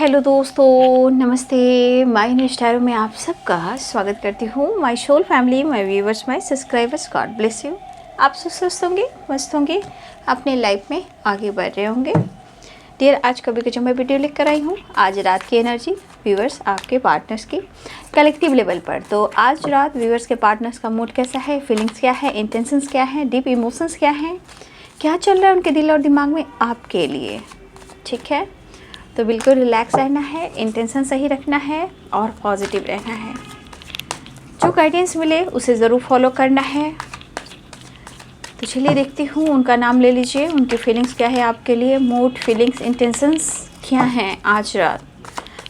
Hello दोस्तों, नमस्ते। My Instagram में आप सबका स्वागत करती हूँ। My soul family, my viewers, my subscribers, God bless you. आप स्वस्थ होंगे, मस्त होंगे, अपने लाइफ में आगे बढ़ रहे होंगे। डियर, आज कभी का जो मैं वीडियो लेकर कर आई हूँ, आज रात की एनर्जी व्यूवर्स आपके पार्टनर्स की कलेक्टिव लेवल पर। तो आज रात व्यूवर्स के पार्टनर्स का मूड कैसा है, फीलिंग्स क्या है, इंटेंशंस क्या है, डीप इमोशंस क्या हैं, क्या चल रहा है उनके दिल और दिमाग में आपके लिए। ठीक है, तो बिल्कुल रिलैक्स रहना है, इंटेंशन सही रखना है और पॉजिटिव रहना है। जो गाइडेंस मिले उसे ज़रूर फॉलो करना है। तो चलिए देखती हूँ, उनका नाम ले लीजिए, उनकी फीलिंग्स क्या है आपके लिए, मूड, फीलिंग्स, इंटेंशंस क्या हैं आज रात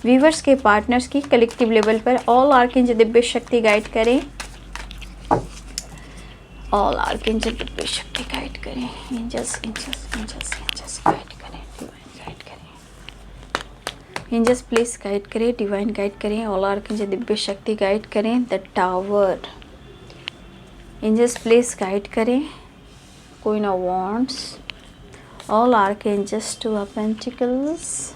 व्यूवर्स के पार्टनर्स की कलेक्टिव लेवल पर। ऑल आर्कएंजल दिव्य शक्ति गाइड करें, ऑल आर्कएंजल दिव्य शक्ति गाइड करें, angels angels angels angels guide करें, डिवाइन गाइड करें, एंजल्स प्लीज गाइड करें, डिवाइन गाइड करें, ऑल आर्कएंजल दिव्य शक्ति गाइड करें। The tower, angels please guide करें, queen of wands, all archangels, two of pentacles,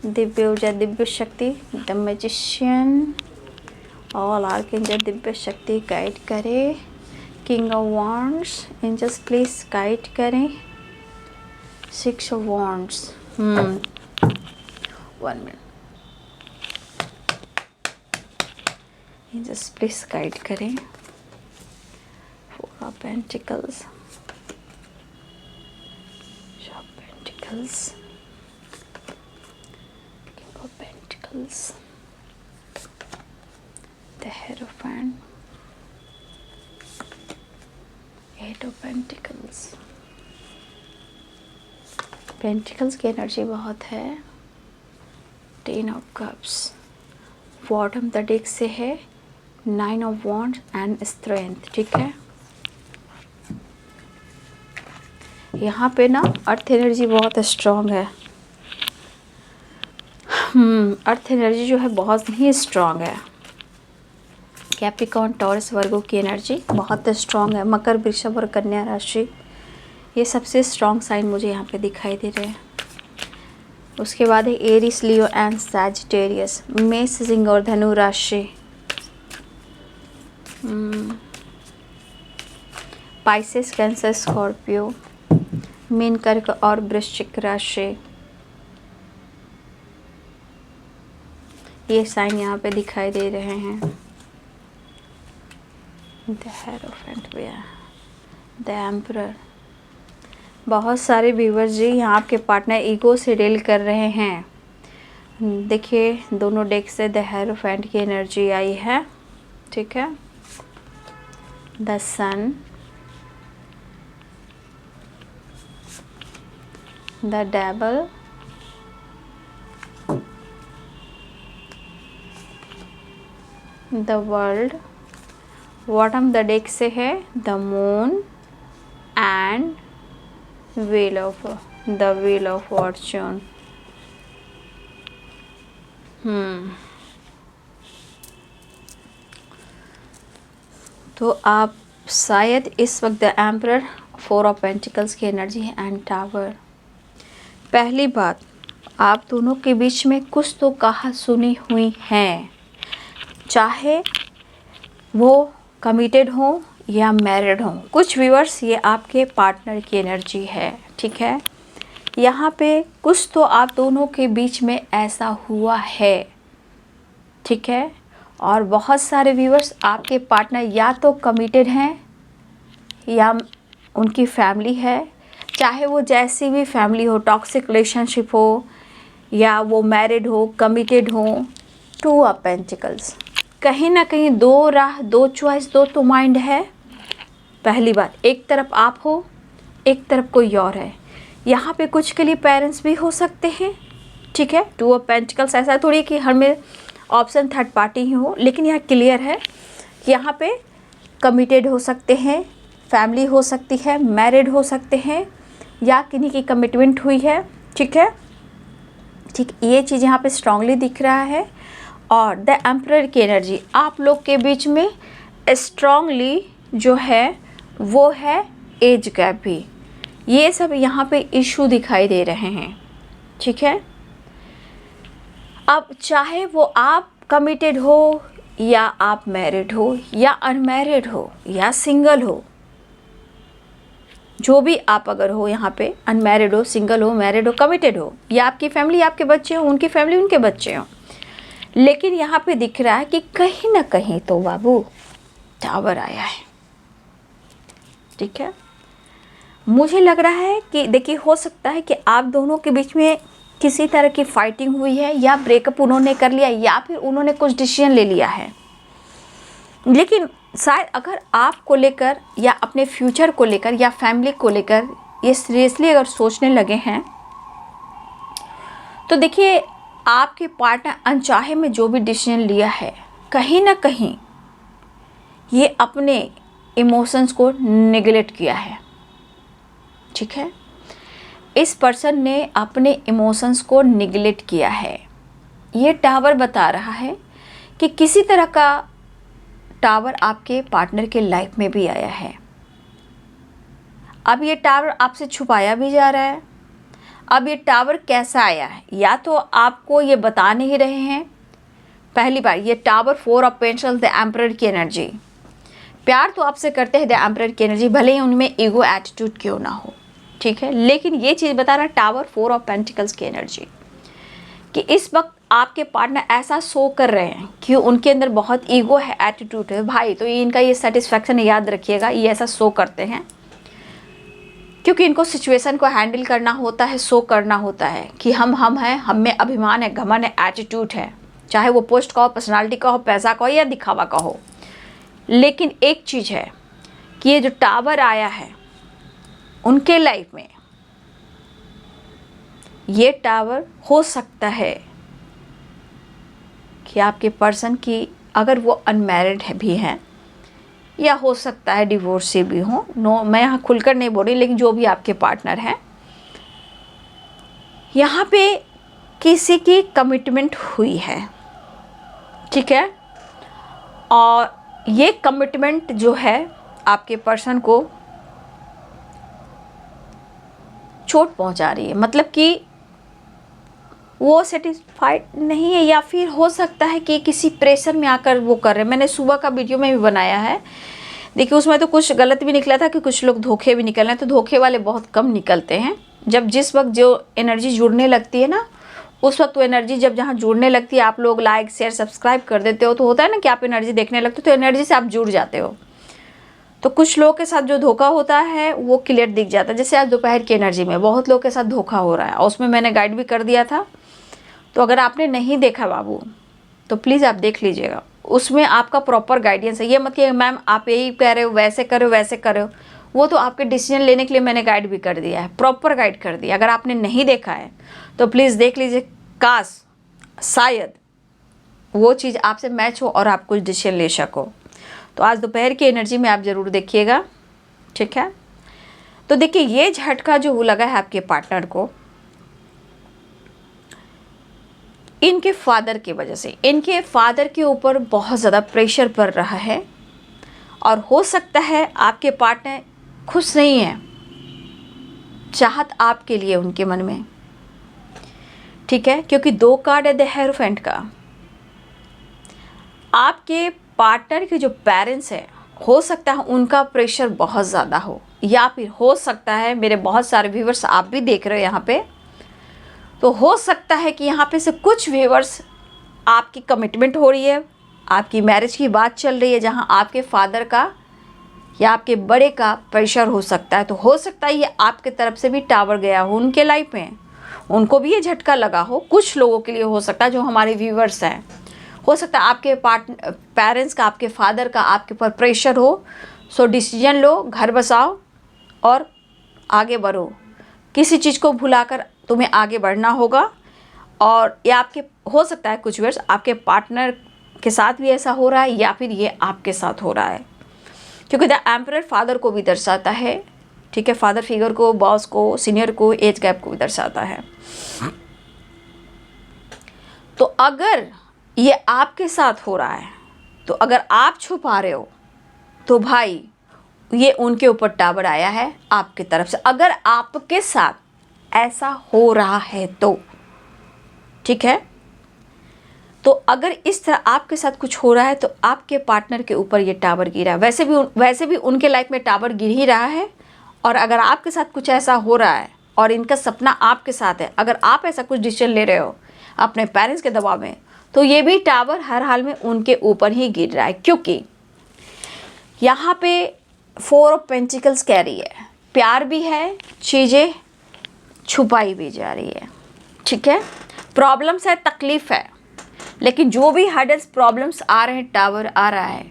दिव्य ऊर्जा दिव्य शक्ति, द मैजिशियन, ऑल आर्कएंजल दिव्य शक्ति गाइड करें, king of wands, angels please guide करें, six of wands, 1 minute, angels please guide करें, 4 of pentacles, of pentacles, king of pentacles, the hierophant, 8 of pentacles. Pentacles की energy बहुत है। 10 of cups, bottom the deck से है 9 of wands and strength. ठीक है, यहाँ पे ना अर्थ एनर्जी बहुत स्ट्रॉन्ग है। अर्थ एनर्जी जो है बहुत ही स्ट्रॉन्ग है। कैप्रिकॉर्न, टॉरस, वर्गो की एनर्जी बहुत स्ट्रॉन्ग है। मकर, वृषभ और कन्या राशि, ये सबसे स्ट्रॉन्ग साइन मुझे यहाँ पे दिखाई दे रहे हैं। उसके बाद है एरिस, लियो एंड सैजिटेरियस, मेष, सिंह और धनु राशि, पाइसेस, कैंसर, स्कॉर्पियो, मीन, कर्क और वृश्चिक राशि। ये साइन यहाँ पे दिखाई दे रहे हैं। The hierophant, the emperor. बहुत सारे व्यूवर्स जी यहाँ आपके पार्टनर ईगो से डील कर रहे हैं। देखिए, दोनों डेक से द हेरोफेंट की एनर्जी आई है। ठीक है, the sun, the devil, the world, bottom the deck से है the moon and wheel of fortune. तो आप शायद इस वक्त द एम्परर, 4 ऑफ पेंटिकल्स की एनर्जी है एंड टावर। पहली बात, आप दोनों के बीच में कुछ तो कहा सुनी हुई है, चाहे वो कमिटेड हो या मैरिड हो। कुछ व्यूअर्स, ये आपके पार्टनर की एनर्जी है। ठीक है, यहाँ पे कुछ तो आप दोनों के बीच में ऐसा हुआ है। ठीक है, और बहुत सारे व्यूअर्स, आपके पार्टनर या तो कमिटेड हैं या उनकी फैमिली है, चाहे वो जैसी भी फैमिली हो, टॉक्सिक रिलेशनशिप हो या वो मैरिड हो, कमिटेड हो। 2 ऑफ पेंटिकल्स, कहीं ना कहीं दो राह, दो चॉइस, दो तो माइंड है। पहली बात, एक तरफ आप हो, एक तरफ कोई और है। यहाँ पे कुछ के लिए पेरेंट्स भी हो सकते हैं। ठीक है, 2 ऑफ पेंटिकल्स, ऐसा थोड़ी कि हर में ऑप्शन थर्ड पार्टी ही हो, लेकिन यह क्लियर है कि यहाँ पे कमिटेड हो सकते हैं, फैमिली हो सकती है, मैरिड हो सकते हैं या किन्हीं की कमिटमेंट हुई है। ठीक है, ठीक, ये चीज़ यहाँ पे स्ट्रांगली दिख रहा है। और द एम्परर की एनर्जी आप लोग के बीच में स्ट्रांगली जो है वो है एज गैप भी। ये सब यहाँ पे इशू दिखाई दे रहे हैं। ठीक है, अब चाहे वो आप कमिटेड हो या आप मैरिड हो या अनमैरिड हो या सिंगल हो, जो भी आप अगर हो यहाँ पे, अनमैरिड हो, सिंगल हो, मैरिड हो, कमिटेड हो, या आपकी फैमिली आपके बच्चे हो, उनकी फैमिली उनके बच्चे हो, लेकिन यहाँ पे दिख रहा है कि कहीं ना कहीं तो बाबू टावर आया है। ठीक है, मुझे लग रहा है कि देखिए, हो सकता है कि आप दोनों के बीच में किसी तरह की फाइटिंग हुई है, या ब्रेकअप उन्होंने कर लिया, या फिर उन्होंने कुछ डिसीजन ले लिया है। लेकिन शायद अगर आपको लेकर या अपने फ्यूचर को लेकर या फैमिली को लेकर ये सीरियसली अगर सोचने लगे हैं, तो देखिए आपके पार्टनर अनचाहे में जो भी डिसीजन लिया है, कहीं ना कहीं ये अपने इमोशंस को नेगलेक्ट किया है। ठीक है, इस पर्सन ने अपने इमोशंस को निगलेक्ट किया है। ये टावर बता रहा है कि किसी तरह का टावर आपके पार्टनर के लाइफ में भी आया है। अब ये टावर आपसे छुपाया भी जा रहा है। अब ये टावर कैसा आया है, या तो आपको ये बता नहीं रहे हैं। पहली बार ये टावर 4 ऑफ पेंटल्स, द एम्परर की एनर्जी, प्यार तो आपसे करते हैं द एम्परर की एनर्जी, भले ही उनमें ईगो एटीट्यूड क्यों ना हो। ठीक है, लेकिन ये चीज़ बता रहा है टावर 4 ऑफ पेंटिकल्स की एनर्जी, कि इस वक्त आपके पार्टनर ऐसा शो कर रहे हैं कि उनके अंदर बहुत ईगो है, एटीट्यूड है भाई। तो इनका ये सेटिस्फैक्शन याद रखिएगा, ये ऐसा शो करते हैं क्योंकि इनको सिचुएशन को हैंडल करना होता है, शो करना होता है कि हम हैं, हम में अभिमान है, घमंड है, एटीट्यूड है, चाहे वो पोस्ट का हो, पर्सनालिटी का हो, पैसा का हो या दिखावा का हो। लेकिन एक चीज़ है कि ये जो टावर आया है उनके लाइफ में, ये टावर हो सकता है कि आपके पर्सन की, अगर वो अनमैरिड है भी हैं, या हो सकता है डिवोर्सी भी हो, नो मैं यहाँ खुलकर नहीं बोल रही, लेकिन जो भी आपके पार्टनर हैं, यहाँ पे किसी की कमिटमेंट हुई है। ठीक है, और ये कमिटमेंट जो है आपके पर्सन को चोट पहुंचा रही है, मतलब कि वो सेटिस्फाइड नहीं है, या फिर हो सकता है कि किसी प्रेशर में आकर वो कर रहे हैं। मैंने सुबह का वीडियो में भी बनाया है, देखिए उसमें तो कुछ गलत भी निकला था कि कुछ लोग धोखे भी निकल रहे हैं। तो धोखे वाले बहुत कम निकलते हैं। जब जिस वक्त जो एनर्जी जुड़ने लगती है ना, उस वक्त वो एनर्जी जब जहाँ जुड़ने लगती है, आप लोग लाइक शेयर सब्सक्राइब कर देते हो, तो होता है ना कि आप एनर्जी देखने लगते हो, तो एनर्जी से आप जुड़ जाते हो। तो कुछ लोगों के साथ जो धोखा होता है वो क्लियर दिख जाता है। जैसे आज दोपहर की एनर्जी में बहुत लोगों के साथ धोखा हो रहा है, और उसमें मैंने गाइड भी कर दिया था। तो अगर आपने नहीं देखा बाबू, तो प्लीज़ आप देख लीजिएगा, उसमें आपका प्रॉपर गाइडेंस है। ये मत कि मैम आप यही कह रहे हो, वैसे करो वैसे करो, वो तो आपके डिसीजन लेने के लिए मैंने गाइड भी कर दिया है, प्रॉपर गाइड कर दिया। अगर आपने नहीं देखा है तो प्लीज़ देख लीजिए, काश शायद वो चीज़ आपसे मैच हो और आप कुछ डिसीजन ले सको। तो आज दोपहर की एनर्जी में आप ज़रूर देखिएगा। ठीक है, तो देखिए ये झटका जो लगा है आपके पार्टनर को, इनके फादर की वजह से, इनके फादर के ऊपर बहुत ज़्यादा प्रेशर पड़ रहा है, और हो सकता है आपके पार्टनर खुश नहीं है, चाहत आपके लिए उनके मन में। ठीक है, क्योंकि 2 कार्ड है द हेरोफेंट का। आपके पार्टनर के जो पेरेंट्स हैं, हो सकता है उनका प्रेशर बहुत ज़्यादा हो, या फिर हो सकता है, मेरे बहुत सारे व्यूवर्स आप भी देख रहे हो यहाँ पे, तो हो सकता है कि यहाँ पे से कुछ व्यूवर्स आपकी कमिटमेंट हो रही है, आपकी मैरिज की बात चल रही है, जहाँ आपके फादर का या आपके बड़े का प्रेशर हो सकता है। तो हो सकता है ये आपके तरफ से भी टावर गया हो उनके लाइफ में, उनको भी ये झटका लगा हो। कुछ लोगों के लिए हो सकता है, जो हमारे व्यूवर्स हैं, हो सकता है आपके पेरेंट्स का, आपके फादर का आपके ऊपर प्रेशर हो। सो डिसीजन लो, घर बसाओ और आगे बढ़ो। किसी चीज़ को भुलाकर तुम्हें आगे बढ़ना होगा। और ये आपके, हो सकता है कुछ वर्ष आपके पार्टनर के साथ भी ऐसा हो रहा है, या फिर ये आपके साथ हो रहा है, क्योंकि द एम्परर फादर को भी दर्शाता है। ठीक है, फादर फिगर को, बॉस को, सीनियर को, एज गैप को भी दर्शाता है। तो अगर ये आपके साथ हो रहा है, तो अगर आप छुपा रहे हो, तो भाई ये उनके ऊपर टावर आया है आपकी तरफ से। अगर आपके साथ ऐसा हो रहा है तो ठीक है, तो अगर इस तरह आपके साथ कुछ हो रहा है तो आपके पार्टनर के ऊपर ये टावर गिरा है। वैसे भी उनके लाइफ में टावर गिर ही रहा है। और अगर आपके साथ कुछ ऐसा हो रहा है और इनका सपना आपके साथ है, अगर आप ऐसा कुछ डिसीजन ले रहे हो अपने पेरेंट्स के दबाव में, तो ये भी टावर हर हाल में उनके ऊपर ही गिर रहा है। क्योंकि यहाँ पे 4 ऑफ पेंटिकल्स कह रही है प्यार भी है, चीज़ें छुपाई भी जा रही है। ठीक है, प्रॉब्लम्स है, तकलीफ़ है, लेकिन जो भी हर्डल्स प्रॉब्लम्स आ रहे हैं, टावर आ रहा है,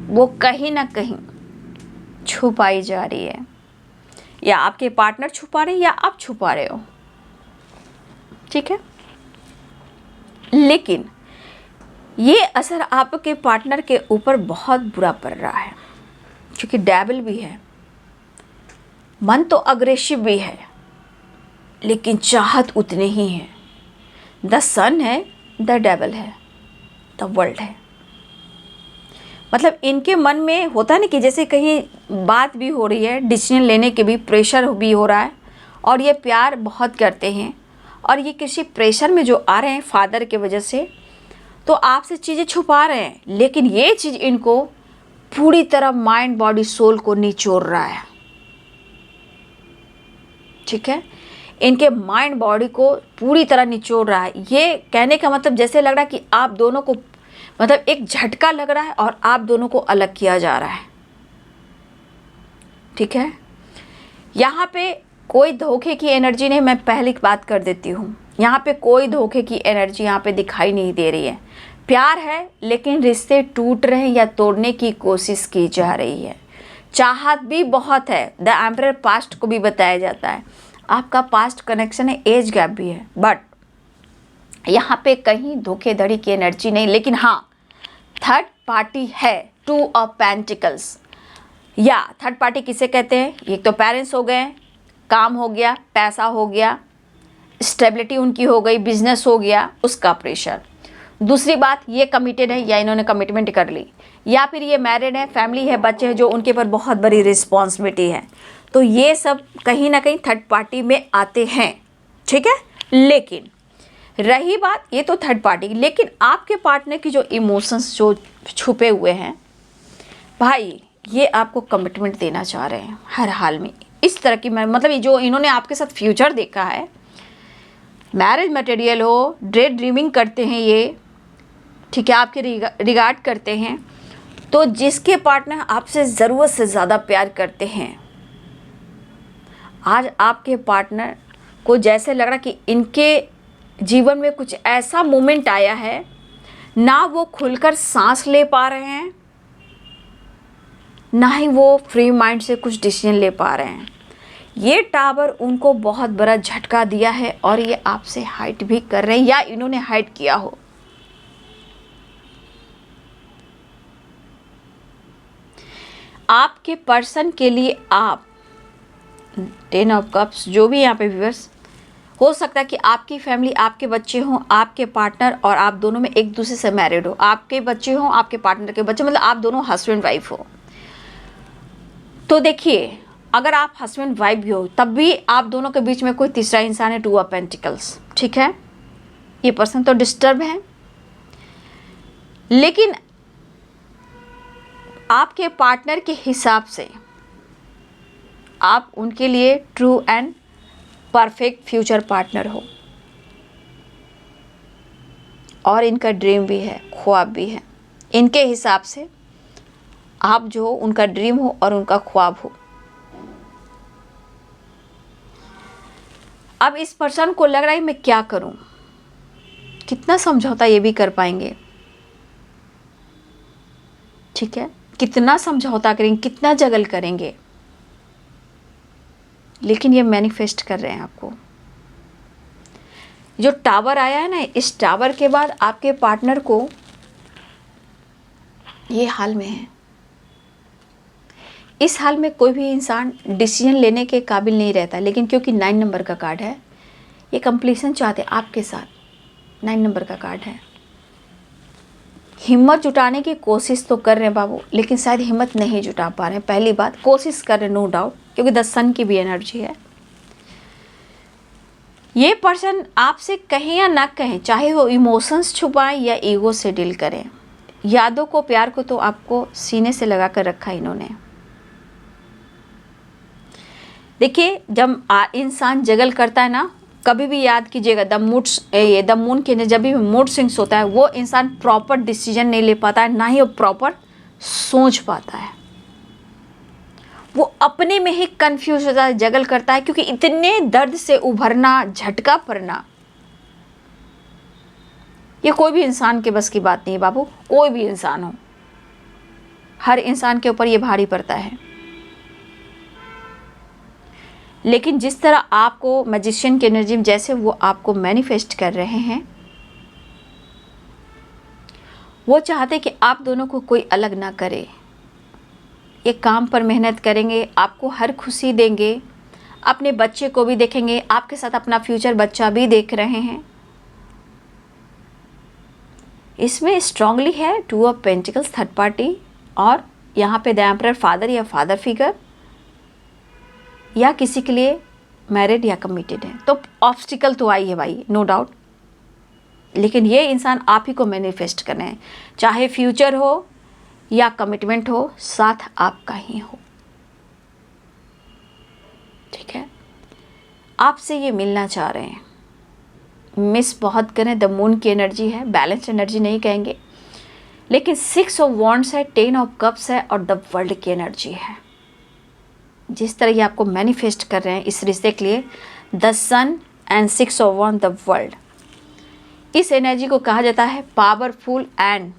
वो कहीं ना कहीं छुपाई जा रही है। या आपके पार्टनर छुपा रहे हैं या आप छुपा रहे हो। ठीक है, लेकिन ये असर आपके पार्टनर के ऊपर बहुत बुरा पड़ रहा है, क्योंकि डेविल भी है, मन तो अग्रेसिव भी है, लेकिन चाहत उतनी ही है। द सन है, द डेविल है, द वर्ल्ड है। मतलब इनके मन में होता है ना कि जैसे कहीं बात भी हो रही है, डिसीजन लेने के भी प्रेशर भी हो रहा है, और ये प्यार बहुत करते हैं, और ये किसी प्रेशर में जो आ रहे हैं फादर की वजह से, तो आपसे चीज़ें छुपा रहे हैं, लेकिन ये चीज़ इनको पूरी तरह माइंड बॉडी सोल को निचोड़ रहा है। ठीक है, इनके माइंड बॉडी को पूरी तरह निचोड़ रहा है। ये कहने का मतलब जैसे लग रहा है कि आप दोनों को मतलब एक झटका लग रहा है और आप दोनों को अलग किया जा रहा है। ठीक है, यहाँ पे कोई धोखे की एनर्जी नहीं, मैं पहले बात कर देती हूँ। यहाँ पे कोई धोखे की एनर्जी यहाँ पे दिखाई नहीं दे रही है। प्यार है, लेकिन रिश्ते टूट रहे हैं या तोड़ने की कोशिश की जा रही है। चाहत भी बहुत है। द एम्परर पास्ट को भी बताया जाता है, आपका पास्ट कनेक्शन है, एज गैप भी है, बट यहाँ पे कहीं धोखेधड़ी की एनर्जी नहीं। लेकिन हाँ, थर्ड पार्टी है, 2 ऑफ पेंटिकल्स। या थर्ड पार्टी किसे कहते हैं? एक तो पेरेंट्स हो गए, काम हो गया, पैसा हो गया, स्टेबिलिटी उनकी हो गई, बिजनेस हो गया, उसका प्रेशर। दूसरी बात, ये कमिटेड है या इन्होंने कमिटमेंट कर ली, या फिर ये मैरिड है, फैमिली है, बच्चे हैं, जो उनके ऊपर बहुत बड़ी रिस्पॉन्सिबिलिटी है। तो ये सब कहीं ना कहीं थर्ड पार्टी में आते हैं। ठीक है, लेकिन रही बात, ये तो थर्ड पार्टी, लेकिन आपके पार्टनर की जो इमोशंस जो छुपे हुए हैं भाई, ये आपको कमिटमेंट देना चाह रहे हैं हर हाल में। इस तरह की मतलब जो इन्होंने आपके साथ फ्यूचर देखा है, मैरिज मटेरियल हो, डे ड्रीमिंग करते हैं ये। ठीक है, आपके रिगार्ड करते हैं। तो जिसके पार्टनर आपसे ज़रूरत से ज़्यादा प्यार करते हैं, आज आपके पार्टनर को जैसे लग रहा कि इनके जीवन में कुछ ऐसा मोमेंट आया है, ना वो खुलकर सांस ले पा रहे हैं, ना ही वो फ्री माइंड से कुछ डिसीजन ले पा रहे हैं। ये टावर उनको बहुत बड़ा झटका दिया है, और ये आपसे हाइड भी कर रहे हैं या इन्होंने हाइड किया हो। आपके पर्सन के लिए आप 10 ऑफ कप्स, जो भी यहाँ पे व्यूअर्स, हो सकता है कि आपकी फैमिली, आपके बच्चे हों, आपके पार्टनर और आप दोनों में एक दूसरे से मैरिड हो, आपके बच्चे हों, आपके पार्टनर के बच्चे, मतलब आप दोनों हस्बैंड वाइफ हो। तो देखिए, अगर आप हस्बैंड वाइफ भी हो, तब भी आप दोनों के बीच में कोई तीसरा इंसान है, 2 ऑफ पेंटिकल्स। ठीक है, ये पर्सन तो डिस्टर्ब है, लेकिन आपके पार्टनर के हिसाब से आप उनके लिए true and perfect future partner हो, और इनका ड्रीम भी है, ख्वाब भी है। इनके हिसाब से आप जो हो उनका ड्रीम हो और उनका ख्वाब हो। अब इस पर्सन को लग रहा है मैं क्या करूं, कितना समझौता ये भी कर पाएंगे। ठीक है, कितना समझौता करेंगे, कितना जगल करेंगे, लेकिन ये मैनिफेस्ट कर रहे हैं आपको। जो टावर आया है ना, इस टावर के बाद आपके पार्टनर को ये हाल में है। इस हाल में कोई भी इंसान डिसीजन लेने के काबिल नहीं रहता, लेकिन क्योंकि 9 नंबर का कार्ड है, ये कंप्लीशन चाहते हैं आपके साथ। 9 नंबर का कार्ड है, हिम्मत जुटाने की कोशिश तो कर रहे हैं बाबू, लेकिन शायद हिम्मत नहीं जुटा पा रहे हैं। पहली बात, कोशिश कर रहे हैं नो डाउट, क्योंकि 10 सन की भी एनर्जी है, ये पर्सन आपसे कहें या ना कहें, चाहे वो इमोशंस छुपाएं या ईगो से डील करें, यादों को, प्यार को तो आपको सीने से लगा कर रखा इन्होंने। देखिए, जब इंसान जगल करता है ना, कभी भी याद कीजिएगा, द मून के जब भी मूड स्विंग्स होता है, वो इंसान प्रॉपर डिसीजन नहीं ले पाता है, ना ही वो प्रॉपर सोच पाता है। वो अपने में ही कंफ्यूज होता है, जगल करता है, क्योंकि इतने दर्द से उभरना, झटका पड़ना, ये कोई भी इंसान के बस की बात नहीं है बाबू। कोई भी इंसान हो, हर इंसान के ऊपर ये भारी पड़ता है। लेकिन जिस तरह आपको मैजिशियन की एनर्जी में जैसे वो आपको मैनिफेस्ट कर रहे हैं, वो चाहते कि आप दोनों को कोई अलग ना करे। ये काम पर मेहनत करेंगे, आपको हर खुशी देंगे, अपने बच्चे को भी देखेंगे, आपके साथ अपना फ्यूचर बच्चा भी देख रहे हैं। इसमें स्ट्रांगली है 2 ऑफ पेंटिकल्स, थर्ड पार्टी, और यहाँ पे द एम्परर, फादर या फादर फिगर, या किसी के लिए मैरिड या कमिटेड है। तो ऑब्स्टिकल तो आई है भाई, नो डाउट, लेकिन ये इंसान आप ही को मैनिफेस्ट करना है, चाहे फ्यूचर हो या कमिटमेंट हो, साथ आपका ही हो। ठीक है, आपसे ये मिलना चाह रहे हैं, मिस बहुत करें। द मून की एनर्जी है, बैलेंस एनर्जी नहीं कहेंगे, लेकिन 6 ऑफ वॉन्ड्स है, 10 ऑफ कप्स है, और द वर्ल्ड की एनर्जी है। जिस तरह ये आपको मैनिफेस्ट कर रहे हैं इस रिश्ते के लिए, the sun and 6 of wand, the world, इस एनर्जी को कहा जाता है पावरफुल एंड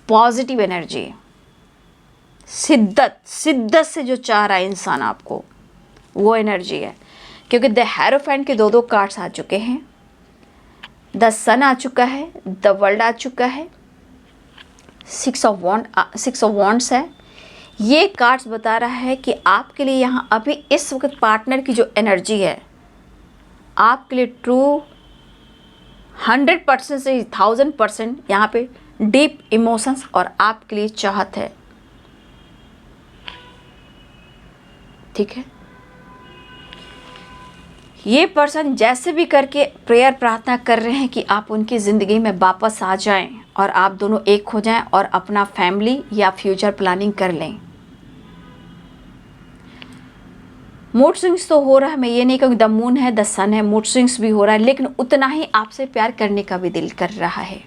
पॉजिटिव एनर्जी। शिद्दत से जो चाह रहा है इंसान आपको, वो एनर्जी है। क्योंकि द हेरोफेंट के 2 कार्ड्स आ चुके हैं, द सन आ चुका है, द वर्ल्ड आ चुका है, 6 ऑफ वॉन्ड्स है। ये कार्ड्स बता रहा है कि आपके लिए यहाँ अभी इस वक्त पार्टनर की जो एनर्जी है, आपके लिए ट्रू 100% से 1000% यहाँ पे डीप इमोशंस और आपके लिए चाहत है। ठीक है, ये पर्सन जैसे भी करके प्रेयर प्रार्थना कर रहे हैं कि आप उनकी ज़िंदगी में वापस आ जाएं और आप दोनों एक हो जाएं और अपना फैमिली या फ्यूचर प्लानिंग कर लें। मूड स्विंग्स तो हो रहा है, मैं ये नहीं कहूँ, द मून है, द सन है, मूड स्विंग्स भी हो रहा है, लेकिन उतना ही आपसे प्यार करने का भी दिल कर रहा है।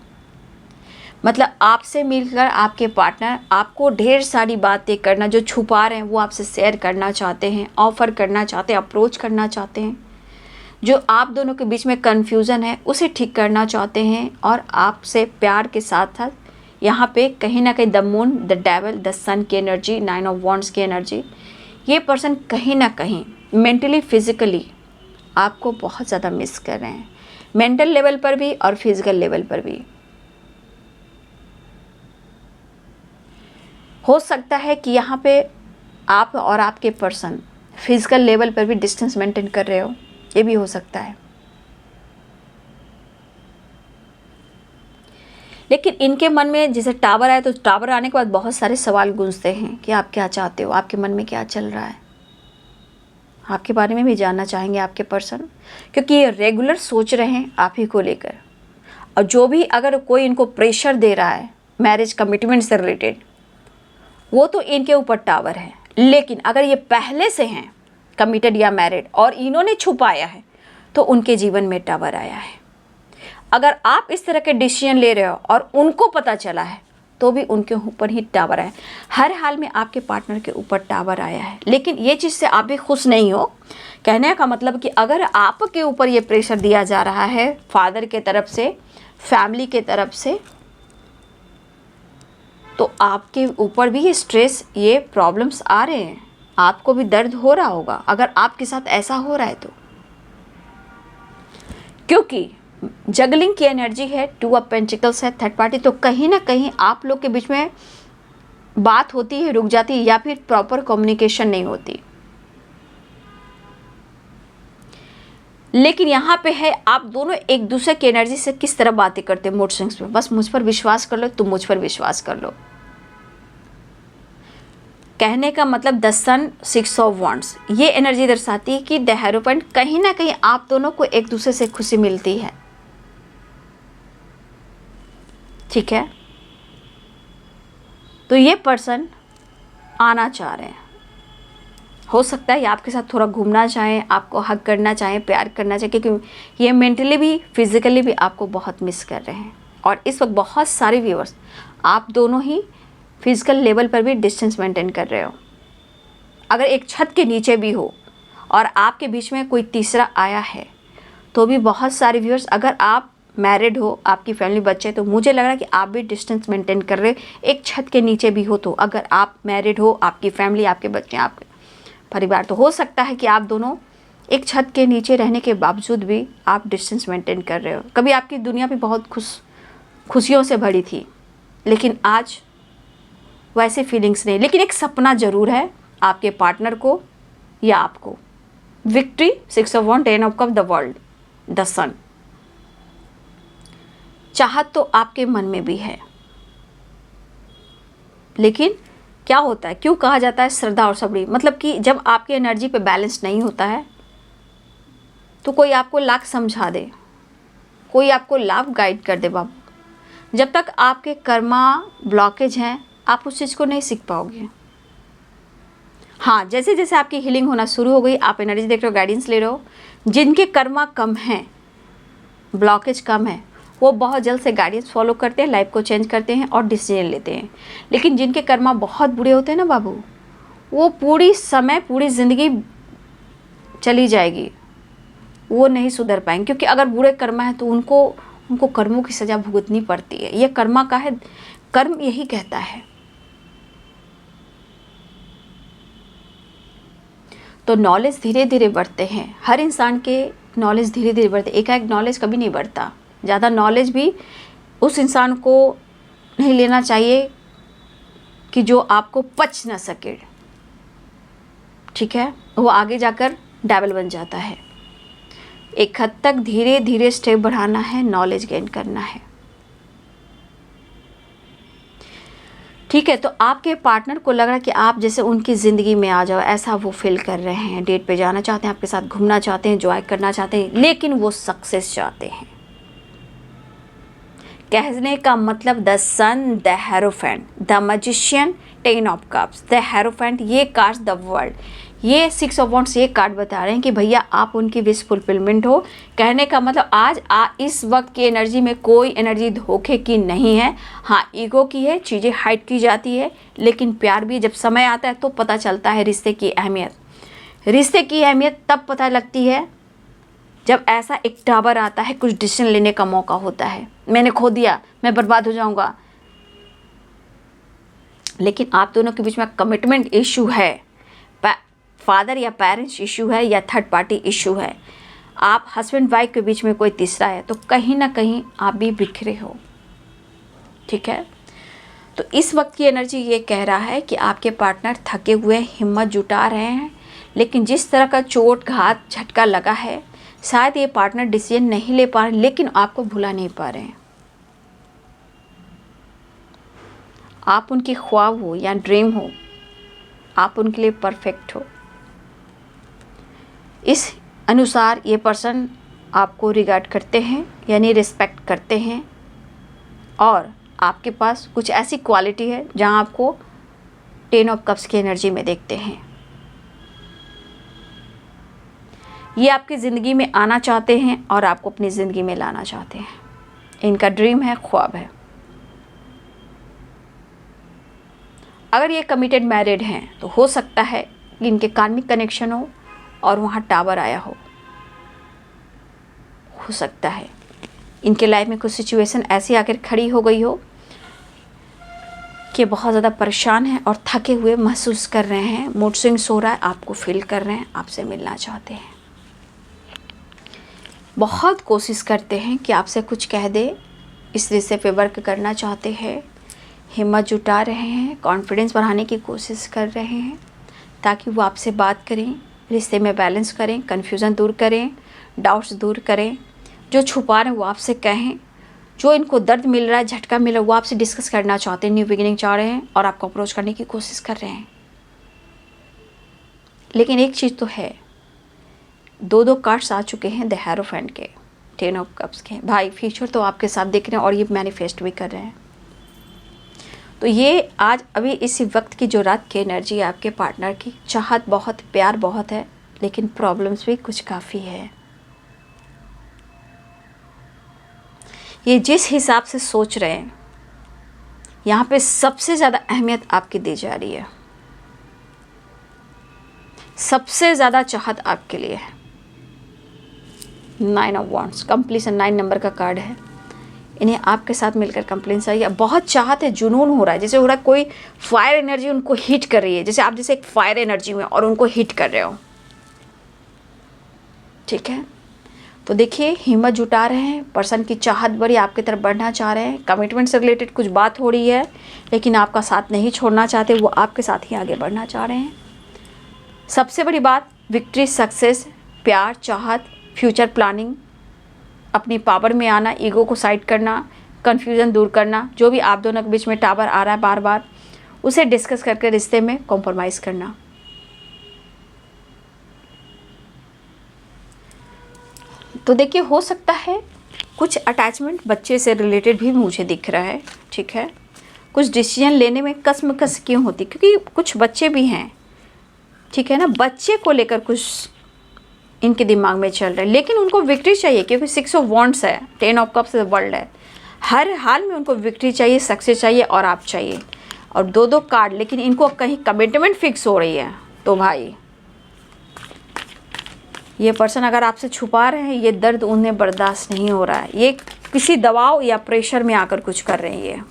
मतलब आपसे मिलकर आपके पार्टनर आपको ढेर सारी बातें करना, जो छुपा रहे हैं वो आपसे शेयर करना चाहते हैं, ऑफ़र करना चाहते हैं, अप्रोच करना चाहते हैं। जो आप दोनों के बीच में कन्फ्यूज़न है उसे ठीक करना चाहते हैं, और आपसे प्यार के साथ साथ यहाँ पे कहीं ना कहीं the moon, the devil, the sun की एनर्जी, 9 ऑफ वॉन्ड्स की एनर्जी, ये पर्सन कहीं ना कहीं मेंटली फिज़िकली आपको बहुत ज़्यादा मिस कर रहे हैं, मेंटल लेवल पर भी और फिज़िकल लेवल पर भी। हो सकता है कि यहाँ पे आप और आपके पर्सन फिज़िकल लेवल पर भी डिस्टेंस मेंटेन कर रहे हो, ये भी हो सकता है। लेकिन इनके मन में जैसे टावर आए, तो टावर आने के बाद बहुत सारे सवाल गूंजते हैं कि आप क्या चाहते हो, आपके मन में क्या चल रहा है, आपके बारे में भी जानना चाहेंगे आपके पर्सन, क्योंकि ये रेगुलर सोच रहे हैं आप ही को लेकर। और जो भी अगर कोई इनको प्रेशर दे रहा है मैरिज कमिटमेंट से रिलेटेड, वो तो इनके ऊपर टावर है। लेकिन अगर ये पहले से हैं कमिटेड या मैरिड और इन्होंने छुपाया है, तो उनके जीवन में टावर आया है। अगर आप इस तरह के डिसीजन ले रहे हो और उनको पता चला है, तो भी उनके ऊपर ही टावर आया है। हर हाल में आपके पार्टनर के ऊपर टावर आया है। लेकिन ये चीज़ से आप भी खुश नहीं हो। कहने का मतलब कि अगर आपके ऊपर ये प्रेशर दिया जा रहा है फादर के तरफ से, फैमिली के तरफ से, तो आपके ऊपर भी ये स्ट्रेस, ये प्रॉब्लम्स आ रहे हैं, आपको भी दर्द हो रहा होगा अगर आपके साथ ऐसा हो रहा है तो। क्योंकि जगलिंग की एनर्जी है, 2 ऑफ पेंटिकल्स है, थर्ड पार्टी, तो कहीं ना कहीं आप लोग के बीच में बात होती है, रुक जाती है, या फिर प्रॉपर कम्युनिकेशन नहीं होती। लेकिन यहाँ पे है आप दोनों एक दूसरे की एनर्जी से किस तरह बातें करते हैं मूड स्विंग्स में। बस मुझ पर विश्वास कर लो, तुम मुझ पर विश्वास कर लो। कहने का मतलब द सन 6 ऑफ वॉन्ड्स, ये एनर्जी दर्शाती है कि द हेरोफेंट कहीं ना कहीं आप दोनों को एक दूसरे से खुशी मिलती है। ठीक है, तो ये पर्सन आना चाह रहे हैं, हो सकता है ये आपके साथ थोड़ा घूमना चाहें, आपको हग करना चाहें, प्यार करना चाहें, क्योंकि ये मेंटली भी फिजिकली भी आपको बहुत मिस कर रहे हैं। और इस वक्त बहुत सारे व्यूअर्स आप दोनों ही फिजिकल लेवल पर भी डिस्टेंस मेंटेन कर रहे हो। अगर एक छत के नीचे भी हो और आपके बीच में कोई तीसरा आया है तो भी बहुत सारे व्यूअर्स, अगर आप मैरिड हो, आपकी फैमिली बच्चे, तो मुझे लग रहा है कि आप भी डिस्टेंस मेंटेन कर रहे, एक छत के नीचे भी हो। तो अगर आप मैरिड हो, आपकी फैमिली, आपके बच्चे, आपके परिवार, तो हो सकता है कि आप दोनों एक छत के नीचे रहने के बावजूद भी आप डिस्टेंस मेंटेन कर रहे हो। कभी आपकी दुनिया भी बहुत खुशियों से भरी थी, लेकिन आज वैसे फीलिंग्स नहीं, लेकिन एक सपना ज़रूर है आपके पार्टनर को या आपको। Victory, 6 of wand, 10 of cup, the world, the sun. चाहत तो आपके मन में भी है, लेकिन क्या होता है, क्यों कहा जाता है श्रद्धा और सबरी, मतलब कि जब आपकी एनर्जी पे बैलेंस नहीं होता है तो कोई आपको लाख समझा दे, कोई आपको लाख गाइड कर दे बाबू, जब तक आपके कर्मा ब्लॉकेज हैं आप उस चीज़ को नहीं सीख पाओगे। हाँ, जैसे जैसे आपकी हीलिंग होना शुरू हो गई, आप एनर्जी देख रहे हो, गाइडेंस ले रहे हो, जिनके कर्मा कम हैं, ब्लॉकेज कम है, वो बहुत जल्द से गाइडेंस फॉलो करते हैं, लाइफ को चेंज करते हैं और डिसीजन लेते हैं। लेकिन जिनके कर्मा बहुत बुरे होते हैं ना बाबू, वो पूरी ज़िंदगी चली जाएगी, वो नहीं सुधर पाएंगे, क्योंकि अगर बुरे कर्मा है तो उनको कर्मों की सज़ा भुगतनी पड़ती है। ये कर्मा का है, कर्म यही कहता है। तो नॉलेज धीरे धीरे बढ़ते हैं, हर इंसान के नॉलेज धीरे धीरे बढ़ते, एकाएक नॉलेज कभी नहीं बढ़ता। ज़्यादा नॉलेज भी उस इंसान को नहीं लेना चाहिए कि जो आपको पच ना सके। ठीक है, वो आगे जाकर डेविल बन जाता है। एक हद तक धीरे धीरे स्टेप बढ़ाना है, नॉलेज गेन करना है। ठीक है, तो आपके पार्टनर को लग रहा है कि आप जैसे उनकी ज़िंदगी में आ जाओ, ऐसा वो फील कर रहे हैं। डेट पे जाना चाहते हैं, आपके साथ घूमना चाहते हैं, एंजॉय करना चाहते हैं, लेकिन वो सक्सेस चाहते हैं। कहने का मतलब the sun, the hierophant, the magician, 10 of cups, the hierophant, ये कार्ड्स द वर्ल्ड, ये 6 ऑफ वॉन्ड्स, ये कार्ड बता रहे हैं कि भैया आप उनकी विश फुलफिलमेंट हो। कहने का मतलब आज इस वक्त की एनर्जी में कोई एनर्जी धोखे की नहीं है। हाँ, ईगो की है, चीज़ें हाइड की जाती है, लेकिन प्यार भी जब समय आता है तो पता चलता है रिश्ते की अहमियत। रिश्ते की अहमियत तब पता लगती है जब ऐसा एक टावर आता है, कुछ डिसीजन लेने का मौका होता है, मैंने खो दिया, मैं बर्बाद हो जाऊंगा। लेकिन आप दोनों के बीच में कमिटमेंट इशू है, फादर या पेरेंट्स इशू है, या थर्ड पार्टी इशू है, आप हस्बैंड वाइफ के बीच में कोई तीसरा है, तो कहीं ना कहीं आप भी बिखरे हो। ठीक है, तो इस वक्त की एनर्जी ये कह रहा है कि आपके पार्टनर थके हुए, हिम्मत जुटा रहे हैं, लेकिन जिस तरह का चोट, घात, झटका लगा है, शायद ये पार्टनर डिसीजन नहीं ले पा रहे, लेकिन आपको भुला नहीं पा रहे हैं। आप उनकी ख्वाब हो या ड्रीम हो, आप उनके लिए परफेक्ट हो। इस अनुसार ये पर्सन आपको रिगार्ड करते हैं, यानी रिस्पेक्ट करते हैं, और आपके पास कुछ ऐसी क्वालिटी है जहां आपको 10 ऑफ कप्स की एनर्जी में देखते हैं। ये आपकी ज़िंदगी में आना चाहते हैं और आपको अपनी ज़िंदगी में लाना चाहते हैं। इनका ड्रीम है, ख्वाब है। अगर ये कमिटेड मैरिड हैं तो हो सकता है कि इनके कार्मिक कनेक्शन हो और वहाँ टावर आया हो सकता है इनके लाइफ में कुछ सिचुएशन ऐसी आकर खड़ी हो गई हो कि बहुत ज़्यादा परेशान हैं और थके हुए महसूस कर रहे हैं, मूड स्विंग्स हो रहा है, आपको फील कर रहे हैं, आपसे मिलना चाहते हैं, बहुत कोशिश करते हैं कि आपसे कुछ कह दे, इस रिश्ते पे वर्क करना चाहते हैं, हिम्मत जुटा रहे हैं, कॉन्फिडेंस बढ़ाने की कोशिश कर रहे हैं ताकि वो आपसे बात करें, रिश्ते में बैलेंस करें, कन्फ्यूज़न दूर करें, डाउट्स दूर करें, जो छुपा रहे हैं वो आपसे कहें, जो इनको दर्द मिल रहा है, झटका मिल रहा है, वो आपसे डिस्कस करना चाहते हैं, न्यू बिगिनिंग चाह रहे हैं और आपको अप्रोच करने की कोशिश कर रहे हैं। लेकिन एक चीज़ तो है, 2 कार्ड्स आ चुके हैं द हेरोफेंट के, 10 ऑफ कप्स के। भाई फ्यूचर तो आपके साथ दिख रहे हैं और ये मैनिफेस्ट भी कर रहे हैं। तो ये आज अभी इसी वक्त की जो रात की एनर्जी है आपके पार्टनर की, चाहत बहुत, प्यार बहुत है, लेकिन प्रॉब्लम्स भी कुछ काफ़ी है। ये जिस हिसाब से सोच रहे हैं, यहाँ पे सबसे ज़्यादा अहमियत आपकी दी जा रही है, सबसे ज़्यादा चाहत आपके लिए है। 9 ऑफ वॉन्ड्स, कंप्लीशन 9 नंबर का कार्ड है। इन्हें आपके साथ मिलकर कंप्लेंट्स आई है, बहुत चाहत है, जुनून हो रहा है, जैसे हो रहा है कोई फायर एनर्जी उनको हिट कर रही है, जैसे आप जैसे एक फायर एनर्जी में और उनको हिट कर रहे हो। ठीक है, तो देखिए हिम्मत जुटा रहे हैं, पर्सन की चाहत बड़ी, आपकी तरफ बढ़ना चाह रहे हैं, कमिटमेंट से रिलेटेड कुछ बात हो रही है, लेकिन आपका साथ नहीं छोड़ना चाहते, वो आपके साथ ही आगे बढ़ना चाह रहे हैं। सबसे बड़ी बात, विक्ट्री, सक्सेस, प्यार, चाहत, फ्यूचर प्लानिंग, अपनी पावर में आना, ईगो को साइड करना, कन्फ्यूज़न दूर करना, जो भी आप दोनों के बीच में टावर आ रहा है बार बार, उसे डिस्कस करके रिश्ते में कॉम्प्रोमाइज़ करना। तो देखिए हो सकता है कुछ अटैचमेंट बच्चे से रिलेटेड भी मुझे दिख रहा है। ठीक है, कुछ डिसीजन लेने में कसमकस क्यों होती, क्योंकि कुछ बच्चे भी हैं। ठीक है ना, बच्चे को लेकर कुछ इनके दिमाग में चल रहा है, लेकिन उनको विक्ट्री चाहिए, क्योंकि 6 ऑफ वॉन्ड्स है, 10 ऑफ कप्स वर्ल्ड है। हर हाल में उनको विक्ट्री चाहिए, सक्सेस चाहिए और आप चाहिए, और 2 कार्ड, लेकिन इनको कहीं कमिटमेंट फिक्स हो रही है। तो भाई ये पर्सन अगर आपसे छुपा रहे हैं, ये दर्द उन्हें बर्दाश्त नहीं हो रहा है, ये किसी दबाव या प्रेशर में आकर कुछ कर रहे हैं ये।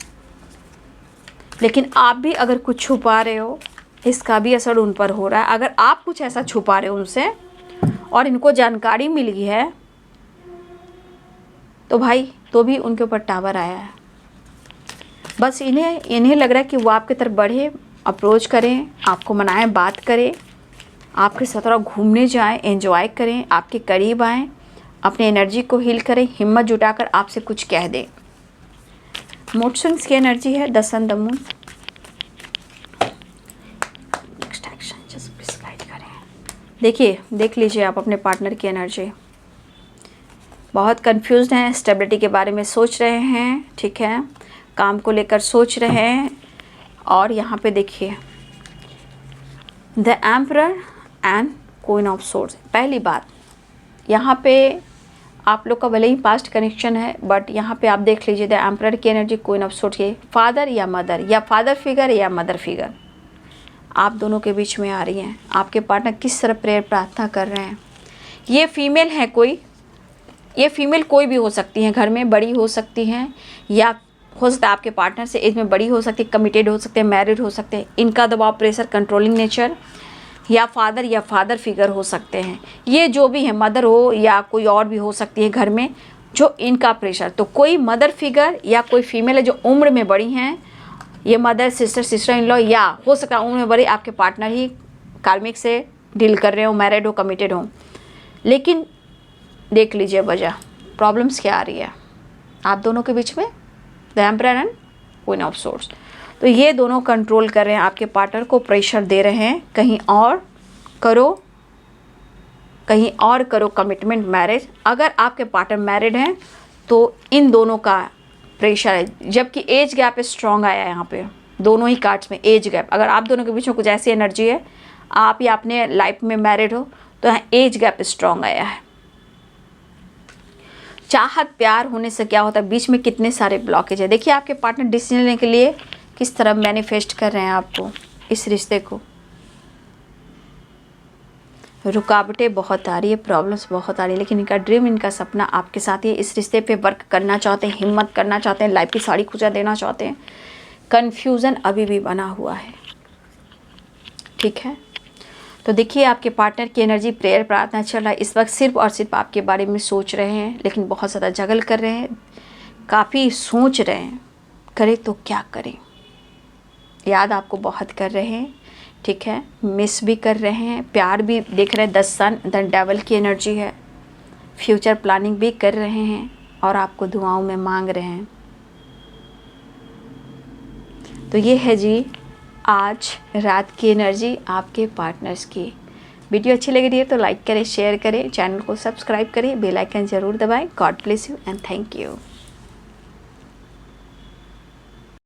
लेकिन आप भी अगर कुछ छुपा रहे हो, इसका भी असर उन पर हो रहा है। अगर आप कुछ ऐसा छुपा रहे हो उनसे और इनको जानकारी मिल गई है, तो भाई तो भी उनके ऊपर टावर आया है। बस इन्हें लग रहा है कि वो आपकी तरफ बढ़े, अप्रोच करें, आपको मनाएं, बात करें, आपके साथ थोड़ा घूमने जाएं, एंजॉय करें, आपके करीब आएं, अपनी एनर्जी को हील करें, हिम्मत जुटाकर आपसे कुछ कह दें। मूड स्विंग्स की एनर्जी है, the sun, the moon. Next action just please guide करें। देखिए, देख लीजिए आप अपने पार्टनर की एनर्जी। बहुत कंफ्यूज्ड हैं, स्टेबिलिटी के बारे में सोच रहे हैं। ठीक है, काम को लेकर सोच रहे हैं। और यहाँ पे देखिए the emperor and queen of swords. पहली बात, यहाँ पे आप लोग का भले ही पास्ट कनेक्शन है, बट यहाँ पे आप देख लीजिए द एम्परर की एनर्जी, क्वीन ऑफ सोर्ड्स के फादर या मदर, या फादर फिगर या मदर फिगर आप दोनों के बीच में आ रही हैं। आपके पार्टनर किस तरह प्रेयर प्रार्थना कर रहे हैं। ये फीमेल है कोई, ये फीमेल कोई भी हो सकती हैं, घर में बड़ी हो सकती हैं, या हो सकता है आपके पार्टनर से एज में बड़ी हो सकती है, कमिटेड हो सकते हैं, मैरिड हो सकते हैं, इनका दबाव, प्रेशर, कंट्रोलिंग नेचर, या फादर फिगर हो सकते हैं। ये जो भी है, मदर हो या कोई और भी हो सकती है घर में, जो इनका प्रेशर। तो कोई मदर फिगर या कोई फीमेल है जो उम्र में बड़ी हैं, ये मदर, सिस्टर इन लॉ, या हो सकता है उम्र में बड़े आपके पार्टनर ही कार्मिक से डील कर रहे हो, मैरिड हो, कमिटेड हो। लेकिन देख लीजिए वजह, प्रॉब्लम्स क्या आ रही है आप दोनों के बीच में, the emperor and queen of swords. तो ये दोनों कंट्रोल कर रहे हैं आपके पार्टनर को, प्रेशर दे रहे हैं, कहीं और करो कमिटमेंट, मैरिज। अगर आपके पार्टनर मैरिड हैं तो इन दोनों का प्रेशर है, जबकि एज गैप स्ट्रॉन्ग आया है यहाँ पे दोनों ही कार्ड्स में। एज गैप, अगर आप दोनों के बीच में कुछ ऐसी एनर्जी है, आप या अपने लाइफ में मैरिड हो, तो यहाँ एज गैप स्ट्रॉन्ग आया है। चाहत, प्यार होने से क्या होता है, बीच में कितने सारे ब्लॉकेज है। देखिए आपके पार्टनर डिसीजन लेने के लिए किस तरह मैनिफेस्ट कर रहे हैं आपको, इस रिश्ते को। रुकावटें बहुत आ रही है, प्रॉब्लम्स बहुत आ रही है, लेकिन इनका ड्रीम, इनका सपना आपके साथ ही, इस रिश्ते पे वर्क करना चाहते हैं, हिम्मत करना चाहते हैं, लाइफ की साड़ी खुजा देना चाहते हैं। कन्फ्यूज़न अभी भी बना हुआ है। ठीक है, तो देखिए आपके पार्टनर की एनर्जी, प्रेयर, प्रार्थना चल रहा है इस वक्त, सिर्फ और सिर्फ आपके बारे में सोच रहे हैं, लेकिन बहुत ज़्यादा जगल कर रहे हैं, काफ़ी सोच रहे हैं, करें तो क्या करें। याद आपको बहुत कर रहे हैं। ठीक है, मिस भी कर रहे हैं, प्यार भी देख रहे हैं, द सन, द डेविल की एनर्जी है। फ्यूचर प्लानिंग भी कर रहे हैं और आपको दुआओं में मांग रहे हैं। तो ये है जी आज रात की एनर्जी आपके पार्टनर्स की। वीडियो अच्छी लग रही है तो लाइक करें, शेयर करें, चैनल को सब्सक्राइब करें, बेल आइकन ज़रूर दबाएं। God bless you and thank you.